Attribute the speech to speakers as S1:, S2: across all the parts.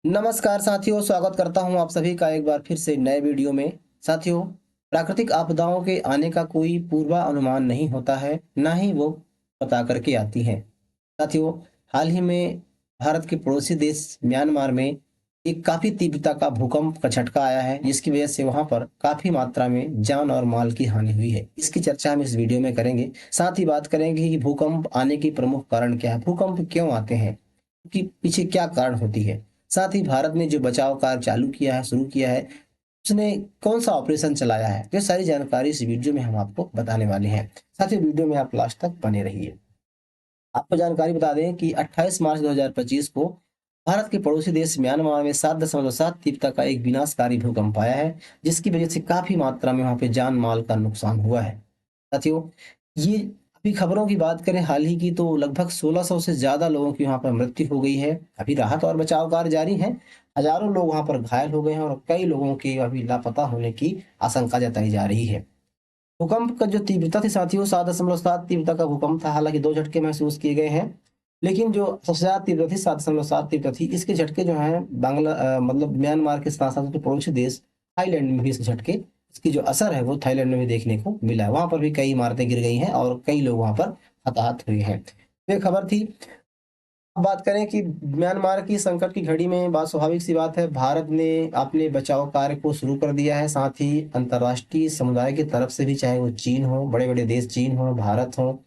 S1: नमस्कार साथियों, स्वागत करता हूं आप सभी का एक बार फिर से नए वीडियो में। साथियों, प्राकृतिक आपदाओं के आने का कोई पूर्वानुमान नहीं होता है, ना ही वो पता करके आती हैं। साथियों, हाल ही में भारत के पड़ोसी देश म्यांमार में एक काफ़ी तीव्रता का भूकंप का झटका आया है, जिसकी वजह से वहाँ पर काफ़ी मात्रा में जान और माल की हानि हुई है। इसकी चर्चा हम इस वीडियो में करेंगे। साथ ही बात करेंगे कि भूकंप आने के प्रमुख कारण क्या है, भूकंप क्यों आते हैं, कि पीछे क्या कारण होती है। साथ ही भारत ने जो बचाव कार्य चालू किया है, शुरू किया है, उसने कौन-सा ऑपरेशन चलाया है, ये सारी जानकारी इस वीडियो में हम आपको बताने वाले हैं। साथियों, वीडियो में आप लास्ट तक बने रहिए। आपको जानकारी बता दें कि 28 मार्च 2025 को भारत के पड़ोसी देश म्यांमार में 7.7 तीव्रता का एक विनाशकारी भूकंप आया है, जिसकी वजह से काफ़ी मात्रा में वहाँ पे जान-माल का नुकसान हुआ है। साथियों, ये अभी खबरों की बात करें हाल ही की, तो लगभग 1600 से ज़्यादा लोगों की वहाँ पर मृत्यु हो गई है। अभी राहत और बचाव कार्य जारी हैं। हज़ारों लोग वहाँ पर घायल हो गए हैं और कई लोगों के अभी लापता होने की आशंका जताई जा रही है। भूकंप का जो तीव्रता थी साथियों, 7.7 तीव्रता का भूकंप था। हालाँकि 2 झटके महसूस किए गए हैं, लेकिन जो सबसे ज़्यादा तीव्र थी 7.7 तीव्र थी। इसके झटके जो हैं मतलब म्यांमार के साथ-साथ जो पड़ोसी देश थाईलैंड में भी इसके झटके, इसकी जो असर है वो थाईलैंड में भी देखने को मिला है। वहाँ पर भी कई इमारतें गिर गई हैं और कई लोग वहाँ पर हताहत हुए हैं। तो ये खबर थी। अब बात करें कि म्यांमार की संकट की घड़ी में बात स्वाभाविक सी बात है, भारत ने अपने बचाव कार्य को शुरू कर दिया है। साथ ही अंतर्राष्ट्रीय समुदाय की तरफ से भी, चाहे वो चीन हो, बड़े-बड़े देश चीन हो, भारत हो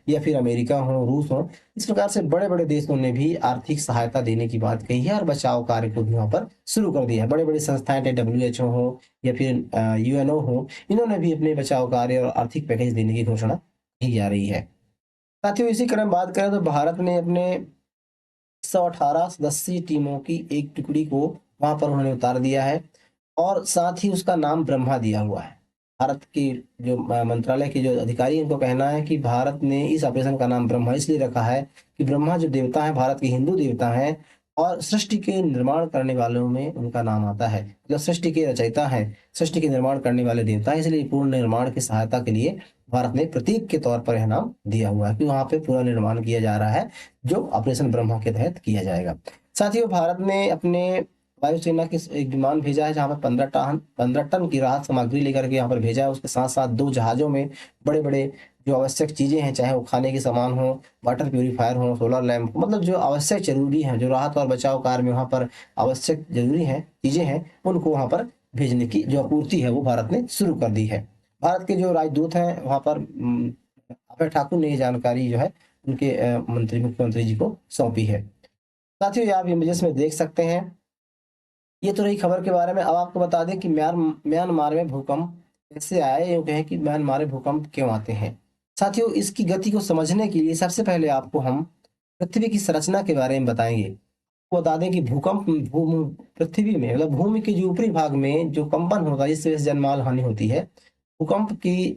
S1: या फिर अमेरिका हो, रूस हो, इस प्रकार से बड़े-बड़े देशों ने भी आर्थिक सहायता देने की बात कही है और बचाव कार्य को भी वहाँ पर शुरू कर दिया है। बड़ी-बड़ी संस्थाएँ चाहे डब्ल्यूएचओ हो या फिर यूएनओ हो, इन्होंने भी अपने बचाव कार्य और आर्थिक पैकेज देने की घोषणा की जा रही है। साथियों, इसी क्रम में बात करें तो भारत ने अपने 118 सदस्यीय टीमों की एक टुकड़ी को वहाँ पर उन्होंने उतार दिया है और साथ ही उसका नाम ब्रह्मा दिया हुआ है। भारत की जो मंत्रालय के जो अधिकारी हैं, उनको कहना है कि भारत ने इस ऑपरेशन का नाम ब्रह्मा इसलिए रखा है कि ब्रह्मा जो देवता हैं, भारत के हिंदू देवता हैं और सृष्टि के निर्माण करने वालों में उनका नाम आता है। मतलब सृष्टि के रचयिता हैं, सृष्टि के निर्माण करने वाले देवता हैं, इसलिए पूर्ण निर्माण की सहायता के लिए भारत ने प्रतीक के तौर पर यह नाम दिया हुआ है कि वहाँ पे पूरा निर्माण किया जा रहा है, जो ऑपरेशन ब्रह्मा के तहत किया जाएगा। साथियों, भारत ने अपने वायुसेना के एक विमान भेजा है, जहाँ पर 15 टन की राहत सामग्री लेकर के यहाँ पर भेजा है। उसके साथ-साथ 2 जहाज़ों में बड़े-बड़े जो आवश्यक चीज़ें हैं, चाहे वो खाने के सामान हो, वाटर प्यूरीफायर हो, सोलर लैंप, मतलब जो आवश्यक ज़रूरी हैं, जो राहत और बचाव कार्य में वहाँ पर आवश्यक ज़रूरी हैं, चीज़ें हैं, उनको वहाँ पर भेजने की जो आपूर्ति है, वो भारत ने शुरू कर दी है। भारत के जो राजदूत हैं वहाँ पर अभय ठाकुर ने ये जानकारी जो है उनके मुख्यमंत्री जी को सौंपी है। साथियों, ये आप इमेजेस में देख सकते हैं। ये तो रही खबर के बारे में। अब आपको बता दें कि म्यांमार में भूकंप कैसे आए, यूँ कहें कि म्यांमार में भूकंप क्यों आते हैं। साथियों, इसकी गति को समझने के लिए सबसे पहले आपको हम पृथ्वी की संरचना के बारे में बताएँगे। आपको बता दें कि भूकंप पृथ्वी में, मतलब भूमि के जो ऊपरी भाग में जो कंपन होता है, जिससे जनमाल हानि होती है, भूकंप की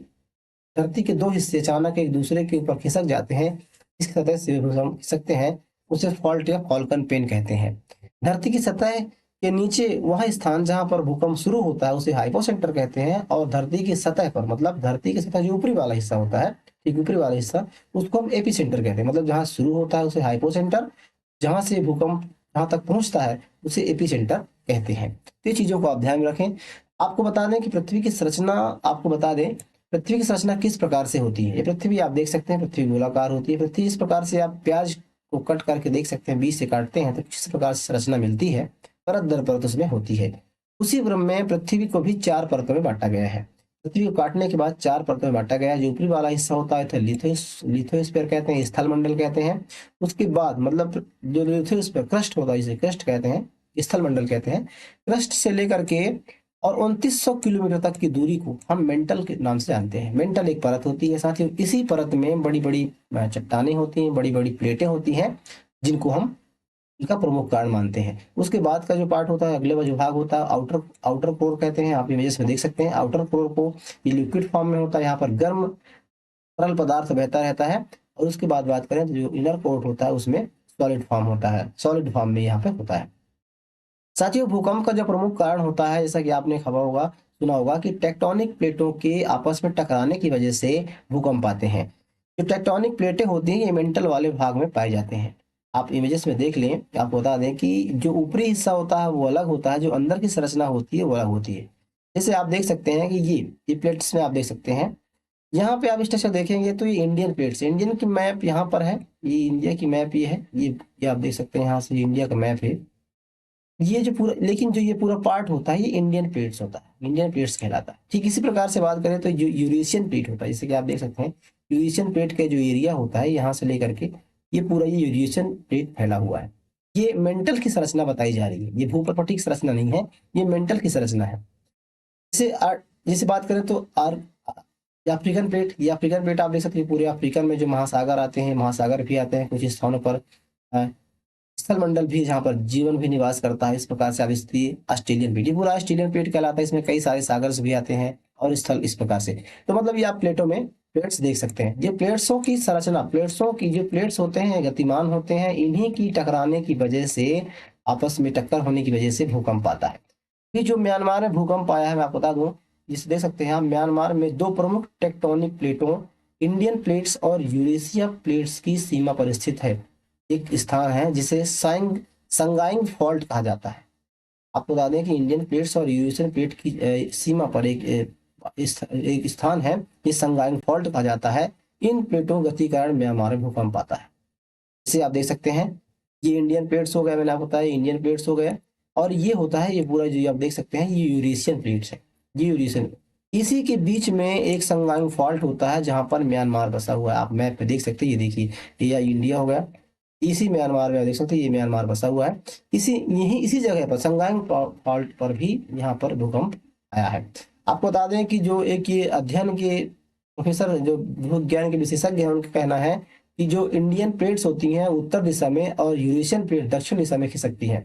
S1: धरती के 2 हिस्से अचानक एक दूसरे के ऊपर खिसक जाते हैं। इसकी सतह से हम खिसकते हैं, उसे फॉल्ट या फॉल्कन पेन कहते हैं। धरती की सतह के नीचे वह स्थान जहाँ पर भूकंप शुरू होता है, उसे हाइपोसेंटर कहते हैं और धरती की सतह पर, मतलब धरती की सतह जो ऊपरी वाला हिस्सा होता है, ठीक ऊपरी वाला हिस्सा, उसको हम एपिसेंटर कहते हैं। मतलब जहाँ शुरू होता है उसे हाइपोसेंटर, जहाँ से भूकंप जहाँ तक पहुँचता है उसे एपिसेंटर कहते हैं। तो ये चीज़ों को आप ध्यान में रखें। आपको बता दें कि पृथ्वी की संरचना, आपको बता दें पृथ्वी की संरचना किस प्रकार से होती है। ये पृथ्वी आप देख सकते हैं, पृथ्वी गोलाकार होती है। पृथ्वी इस प्रकार से, आप प्याज को कट करके देख सकते हैं, बीच से काटते हैं तो किस प्रकार से संरचना मिलती है, परत दर परत उसमें होती है। उसी क्रम में पृथ्वी को भी 4 परतों में बाँटा गया है। पृथ्वी को काटने के बाद 4 परतों में बाँटा गया है। जो ऊपरी वाला हिस्सा होता है तो लिथोस्फीयर कहते हैं, स्थल मंडल कहते हैं। उसके बाद मतलब जो लिथोस्फीयर क्रस्ट होता है, इसे क्रस्ट कहते हैं, स्थल मंडल कहते हैं। क्रस्ट से लेकर के और 2900 किलोमीटर तक की दूरी को हम मेंटल के नाम से जानते हैं। मेंटल एक परत होती है। साथ ही इसी परत में बड़ी-बड़ी चट्टानें होती हैं, बड़ी-बड़ी प्लेटें होती हैं, जिनको हम इनका प्रमुख कारण मानते हैं। उसके बाद का जो पार्ट होता है, अगले जो भाग होता है, आउटर आउटर कोर कहते हैं। आप इमेजेस में देख सकते हैं आउटर कोर को। ये लिक्विड फॉर्म में होता है, यहाँ पर गर्म तरल पदार्थ बहता रहता है। और उसके बाद बात करें तो जो इनर कोर होता है, उसमें सॉलिड फॉर्म होता है, सॉलिड फॉर्म में यहाँ पे होता है। साथियों, भूकंप का जो प्रमुख कारण होता है, जैसा कि आपने खबर होगा, सुना होगा कि टेक्टोनिक प्लेटों के आपस में टकराने की वजह से भूकंप आते हैं। जो टेक्टोनिक प्लेटें होती हैं, ये मेंटल वाले भाग में पाए जाते हैं। आप इमेजेस में देख लें, आपको बता दें कि जो ऊपरी हिस्सा होता है वो अलग होता है, जो अंदर की संरचना होती है वो अलग होती है। जैसे आप देख सकते हैं कि ये प्लेट्स में आप देख सकते हैं, यहाँ पे आप स्ट्रक्चर देखेंगे तो ये इंडियन प्लेट्स, इंडियन की मैप यहाँ पर है, ये इंडिया की मैप ये है, ये आप देख सकते हैं, यहाँ से इंडिया का मैप है। ये जो पूरा, लेकिन जो ये पूरा पार्ट होता है ये इंडियन प्लेट्स होता है, इंडियन प्लेट्स कहलाता है। ठीक इसी प्रकार से बात करें तो जो यूरेशियन प्लेट होता है, जैसे कि आप देख सकते हैं यूरेशियन प्लेट का जो एरिया होता है यहाँ से लेकर के ये पूरा ये यूरेशियन प्लेट फैला हुआ है। ये मेंटल की संरचना बताई जा रही है, ये भूप्रपटीय संरचना नहीं है, ये मेंटल की संरचना है। जैसे बात करें तो अफ्रीकन प्लेट, ये अफ्रीकन प्लेट आप देख सकते हैं, पूरे अफ्रीकन में जो महासागर आते हैं, महासागर भी आते हैं कुछ स्थानों पर, स्थल मंडल भी जहाँ पर जीवन भी निवास करता है, इस प्रकार से आप स्थिति ऑस्ट्रेलियन प्लेट, ये पूरा ऑस्ट्रेलियन प्लेट कहलाता है, इसमें कई सारे सागर्स भी आते हैं और स्थल इस प्रकार से। तो मतलब ये आप प्लेटों में प्लेट्स देख सकते हैं। ये प्लेट्सों की संरचना, प्लेट्सों की जो प्लेट्स होते हैं गतिमान होते हैं, इन्हीं की टकराने की वजह से, आपस में टक्कर होने की वजह से भूकंप आता है। ये जो म्यांमार में भूकंप आया है मैं आपको बता दूं, जिसे देख सकते हैं आप, म्यांमार में दो प्रमुख टेक्टोनिक प्लेटों इंडियन प्लेट्स और यूरेशिया प्लेट्स की सीमा पर स्थित है एक स्थान है जिसे संगाइंग फॉल्ट कहा जाता है। आपको बता दें कि इंडियन प्लेट्स और यूरेशियन प्लेट की सीमा पर एक स्थान है, ये संगाइंग फॉल्ट कहा जाता है। इन प्लेटों गति के कारण म्यांमार में भूकंप आता है। इसे आप देख सकते हैं, ये इंडियन प्लेट्स हो गए, मैंने आपको बताया इंडियन प्लेट्स हो गए, और ये होता है ये पूरा जो आप देख सकते हैं ये यूरेशियन प्लेट्स है, ये यूरेशियन। इसी के बीच में एक संगाइंग फॉल्ट होता है जहां पर म्यांमार बसा हुआ है, आप मैप पे देख सकते हैं, ये देखिए ये इंडिया हो गया, इसी म्यांमार में आप देख सकते हैं ये म्यांमार बसा हुआ है, इसी जगह पर संगाइंग फॉल्ट पर भी यहाँ पर भूकंप आया है। आपको बता दें कि जो एक ये अध्ययन के प्रोफेसर, जो भूविज्ञान के विशेषज्ञ हैं, उनका कहना है कि जो इंडियन प्लेट्स होती हैं उत्तर दिशा में और यूरेशियन प्लेट दक्षिण दिशा में खिसकती हैं।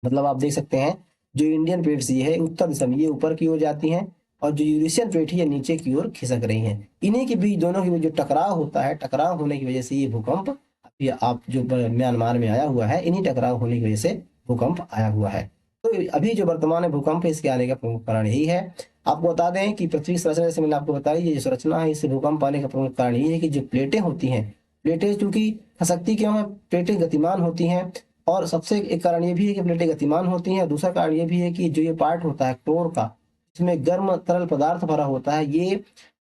S1: मतलब आप देख सकते हैं जो इंडियन प्लेट्स ये है उत्तर दिशा में, ये ऊपर की ओर जाती हैं, और जो यूरेशियन प्लेट है ये नीचे की ओर खिसक रही हैं। इन्हीं के बीच, दोनों के बीच जो टकराव होता है, टकराव होने की वजह से ये भूकंप अभी आप जो म्यांमार में आया हुआ है, इन्हीं टकराव होने की वजह से भूकंप आया हुआ है। तो अभी जो वर्तमान में भूकंप है, इसके आने का प्रमुख कारण यही है। आपको बता दें कि पृथ्वी की संरचना, जैसे मैंने आपको बताई, ये जो संरचना है इससे भूकंप आने का प्रमुख कारण यही है कि जो प्लेटें होती हैं, प्लेटें चूंकि खसकती क्यों है, प्लेटें गतिमान होती हैं, और सबसे एक कारण ये भी है कि प्लेटें गतिमान होती हैं, दूसरा कारण ये भी है कि जो ये पार्ट होता है कोर का, इसमें गर्म तरल पदार्थ भरा होता है, ये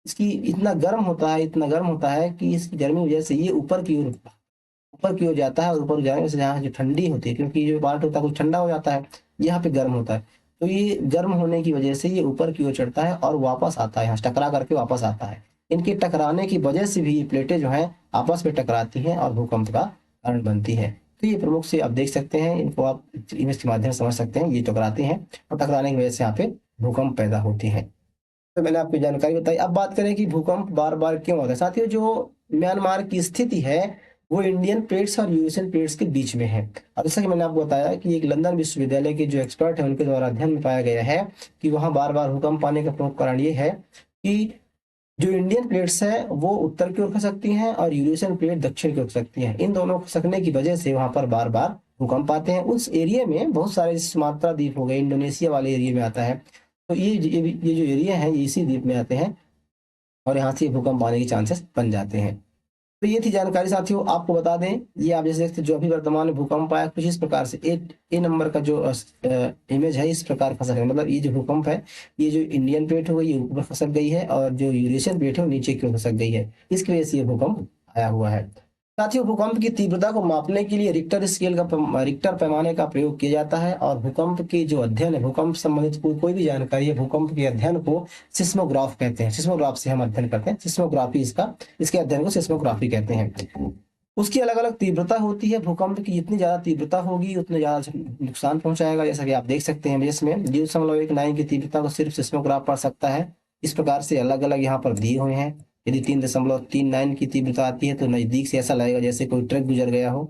S1: इसकी इतना गर्म होता है, इतना गर्म होता है कि इसकी गर्मी की वजह से ये ऊपर की ओर जाता है, और ऊपर जाने से जहाँ जो ठंडी होती है, क्योंकि जो पार्ट होता है कुछ ठंडा हो जाता है, यहाँ पे गर्म होता है, तो ये गर्म होने की वजह से ये ऊपर की ओर चढ़ता है और वापस आता है, यहाँ टकरा करके वापस आता है। इनके टकराने की वजह से भी ये प्लेटें जो हैं आपस में टकराती हैं और भूकंप का कारण बनती है। तो ये प्रमुख से आप देख सकते हैं, इनको आप इमेज के माध्यम से समझ सकते हैं, ये टकराते हैं और टकराने की वजह से यहाँ पे भूकंप पैदा होते हैं। तो मैंने आपको जानकारी बताई। अब बात करें कि भूकंप बार बार क्यों होता है। साथियों, जो म्यांमार की स्थिति है वो इंडियन प्लेट्स और यूरेशियन प्लेट्स के बीच में है। और जैसा कि मैंने आपको बताया कि एक लंदन विश्वविद्यालय के जो एक्सपर्ट है उनके द्वारा अध्ययन में पाया गया है कि वहाँ बार बार भूकंप आने का प्रमुख कारण ये है कि जो इंडियन प्लेट्स है वो उत्तर की ओर खसकती हैं और यूरेशियन प्लेट दक्षिण की ओर खसकती हैं। इन दोनों खसकने की वजह से वहां पर बार बार भूकंप आते हैं। उस एरिया में बहुत सारे, सुमात्रा द्वीप हो गए, इंडोनेशिया वाले एरिया में आता है, तो ये जो एरिया है ये इसी द्वीप में आते हैं और यहाँ से भूकंप आने के चांसेस बन जाते हैं। तो ये थी जानकारी साथियों। आपको बता दें, ये आप जैसे देखते जो अभी वर्तमान में भूकंप आया कुछ इस प्रकार से, ए नंबर का जो इमेज है इस प्रकार खसक है, मतलब ये जो भूकंप है, ये जो इंडियन प्लेट हो गई ये ऊपर खसक गई है और जो यूरेशियन प्लेट है वो नीचे की ओर खसक गई है, इसकी वजह से ये भूकंप आया हुआ है। साथियों, भूकंप की तीव्रता को मापने के लिए रिक्टर पैमाने का प्रयोग किया जाता है, और भूकंप की जो अध्ययन है, भूकंप संबंधित कोई भी जानकारी है, भूकंप के अध्ययन को सिस्मोग्राफ कहते हैं। सिस्मोग्राफ से हम अध्ययन करते हैं, सिस्मोग्राफी इसके अध्ययन को सिस्मोग्राफी कहते हैं। उसकी अलग अलग तीव्रता होती है, भूकंप की जितनी ज्यादा तीव्रता होगी उतने ज्यादा नुकसान पहुंचाएगा। जैसा कि आप देख सकते हैं, जिसमें 0.19 की तीव्रता को सिर्फ सिस्मोग्राफ पढ़ सकता है। इस प्रकार से अलग अलग यहाँ पर दिए हुए हैं। यदि 3.39 की तीव्रता आती है तो नजदीक से ऐसा लगेगा जैसे कोई ट्रक गुजर गया हो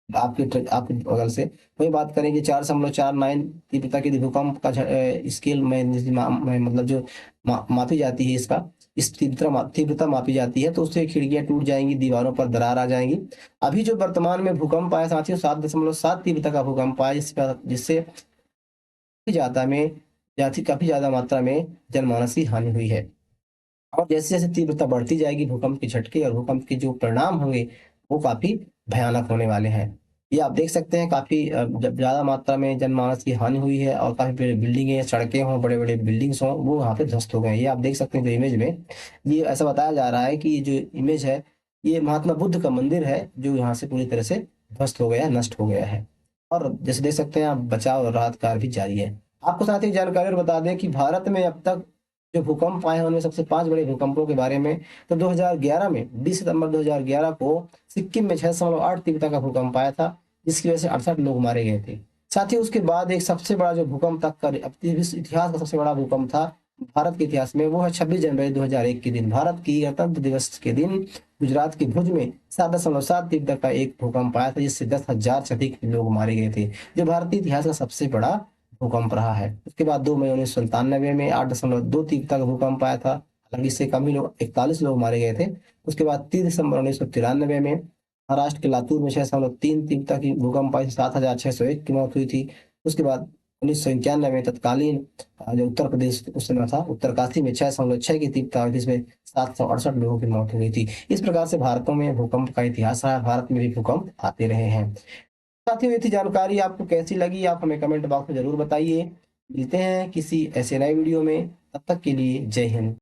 S1: आपके बगल से। वही बात करें कि 4.49 तीव्रता की भूकंप का स्केल में मतलब जो मापी जाती है, इसका इस तीव्रता मापी जाती है, तो उससे खिड़कियां टूट जाएंगी, दीवारों पर दरार आ जाएंगी। अभी जो वर्तमान में भूकंप आया साथियों, 7.7 तीव्रता का भूकंप आया, जिससे काफी ज्यादा मात्रा में जनमानस की हानि हुई है। और जैसे जैसे तीव्रता बढ़ती जाएगी भूकंप के झटके और भूकंप के जो परिणाम होंगे वो काफी भयानक होने वाले हैं। ये आप देख सकते हैं काफ़ी जब ज़्यादा मात्रा में जनमानस की हानि हुई है और काफ़ी बड़ी बिल्डिंगें, सड़कें हों, बड़े-बड़े बिल्डिंग्स हों, वो वहाँ पे ध्वस्त हो गए हैं। ये आप देख सकते हैं जो इमेज में, ये ऐसा बताया जा रहा है कि ये जो इमेज है, ये महात्मा बुद्ध का मंदिर है, जो यहाँ से पूरी तरह से ध्वस्त हो गया है, नष्ट हो गया है। और जैसे देख सकते हैं आप, बचाव और राहत कार्य भी जारी है। आपको साथ ही जानकारी और बता दें कि भारत में अब तक जो भूकंप आए हैं, उनमें सबसे 5 बड़े भूकंपों के बारे में, तो 2011 में 20 सितंबर 2011 को सिक्किम में 6.8 तीव्रता का भूकंप आया था, जिसकी वजह से 68 लोग मारे गए थे। साथ ही उसके बाद एक सबसे बड़ा जो भूकंप तक का विश्व इतिहास का सबसे बड़ा भूकंप था भारत के इतिहास में, वो है 26 जनवरी 2001 के दिन, भारत की गणतंत्र दिवस के दिन गुजरात के भुज में 7.7 तीव्रता का एक भूकंप आया था, जिससे 10,000 से अधिक लोग मारे गए थे, जो भारतीय इतिहास का सबसे बड़ा भूकंप रहा है। उसके बाद 2 मई 1997 में 8.2 तीव्रता का भूकंप आया था, हालांकि इससे कम ही लोग 41 लोग मारे गए थे। उसके बाद 30 दिसंबर 1993 में महाराष्ट्र के लातूर में 6.3 तीव्रता की भूकंप आई, 7,601 की मौत हुई थी। उसके बाद 1991 में तत्कालीन जो उत्तर प्रदेश उस समय था, उत्तरकाशी में 6.6 की तीव्रता आई, जिसमें 768 लोगों की मौत हो गई थी। इस प्रकार से भारतों में भूकंप का इतिहास रहा है, भारत में भी भूकंप आते रहे हैं। साथियों, ये थी जानकारी, आपको कैसी लगी आप हमें कमेंट बॉक्स में जरूर बताइए। मिलते हैं किसी ऐसे नए वीडियो में, तब तक के लिए जय हिंद।